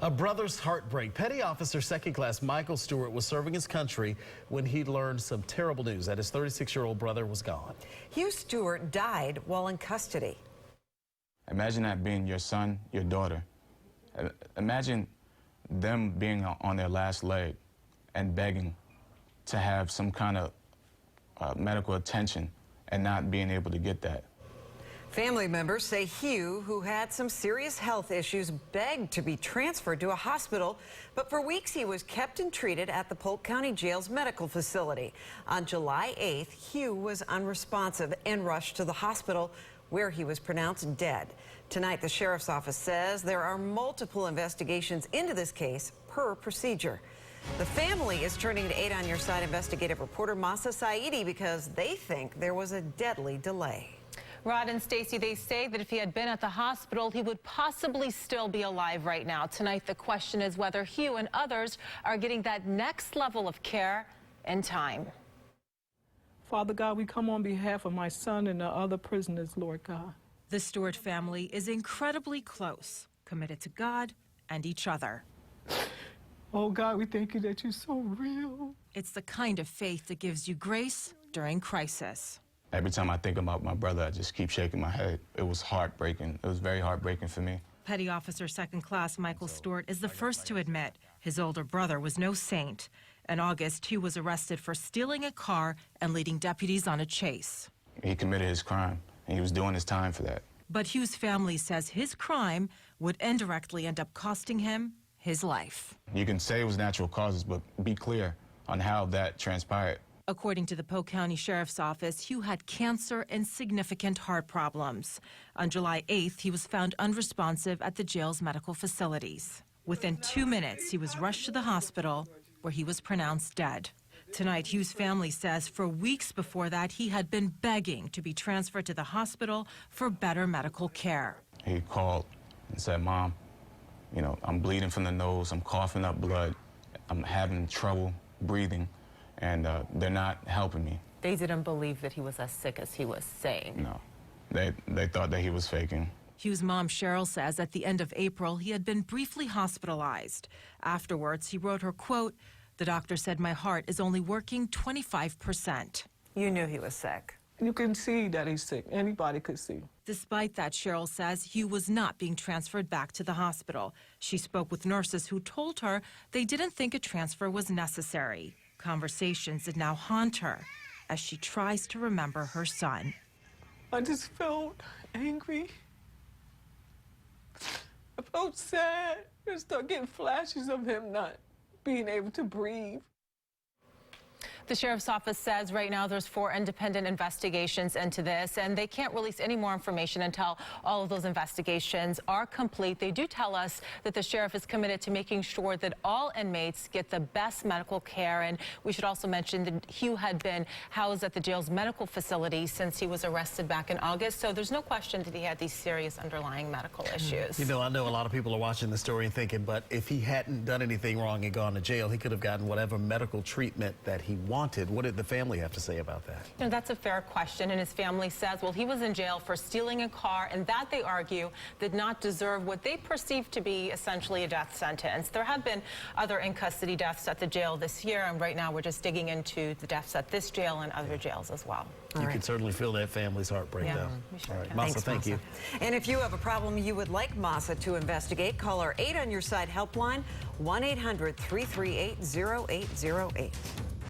A brother's heartbreak. Petty Officer Second Class Michael Stewart was serving his country when he learned some terrible news that his 36-year-old brother was gone. Hugh Stewart died while in custody. Imagine that being your son, your daughter. Imagine them being on their last leg and begging to have some kind of medical attention and not being able to get that. Family members say Hugh, who had some serious health issues, begged to be transferred to a hospital, but for weeks he was kept and treated at the Polk County Jail's medical facility. On July 8th, Hugh was unresponsive and rushed to the hospital, where he was pronounced dead. Tonight, the sheriff's office says there are multiple investigations into this case per procedure. The family is turning to 8 on Your Side investigative reporter Mahsa Saeidi because they think there was a deadly delay. Rod and Stacy, they say that if he had been at the hospital, he would possibly still be alive right now. Tonight, the question is whether Hugh and others are getting that next level of care and time. Father God, we come on behalf of my son and the other prisoners, Lord God. The Stewart family is incredibly close, committed to God and each other. Oh God, we thank you that you're so real. It's the kind of faith that gives you grace during crisis. Every time I think about my brother, I just keep shaking my head. It was heartbreaking. It was very heartbreaking for me. Petty Officer Second Class Michael Stewart is the first to admit his older brother was no saint. In August, Hugh was arrested for stealing a car and leading deputies on a chase. He committed his crime, and he was doing his time for that. But Hugh's family says his crime would indirectly end up costing him his life. You can say it was natural causes, but be clear on how that transpired. According to the Polk County Sheriff's Office, Hugh had cancer and significant heart problems. On July 8th, he was found unresponsive at the jail's medical facilities. Within 2 minutes, he was rushed to the hospital, where he was pronounced dead. Tonight, Hugh's family says for weeks before that, he had been begging to be transferred to the hospital for better medical care. He called and said, "Mom, you know, I'm bleeding from the nose, I'm coughing up blood, I'm having trouble breathing, and they're not helping me." They didn't believe that he was as sick as he was saying. No, they thought that he was faking. Hugh's mom, Cheryl, says at the end of April, he had been briefly hospitalized. Afterwards, he wrote her, quote, "The doctor said my heart is only working 25%. You knew he was sick. You can see that he's sick. Anybody could see. Despite that, Cheryl says Hugh was not being transferred back to the hospital. She spoke with nurses who told her they didn't think a transfer was necessary. Conversations that now haunt her as she tries to remember her son. I just felt angry. I felt sad. I started getting flashes of him not being able to breathe. The sheriff's office says right now there's 4 independent investigations into this, and they can't release any more information until all of those investigations are complete. They do tell us that the sheriff is committed to making sure that all inmates get the best medical care, and we should also mention that Hugh had been housed at the jail's medical facility since he was arrested back in August, so there's no question that he had these serious underlying medical issues. You know, I know a lot of people are watching the story and thinking, but if he hadn't done anything wrong and gone to jail, he could have gotten whatever medical treatment that he wanted. What did the family have to say about that? You know, that's a fair question, and his family says, well, he was in jail for stealing a car, and that, they argue, did not deserve what they perceive to be essentially a death sentence. There have been other in-custody deaths at the jail this year, and right now we're just digging into the deaths at this jail and other jails as well. You can certainly feel that family's heartbreak, though. Sure All right, can. Mahsa, thank you. And if you have a problem you would like Mahsa to investigate, call our 8 on Your Side helpline, 1-800-338-0808.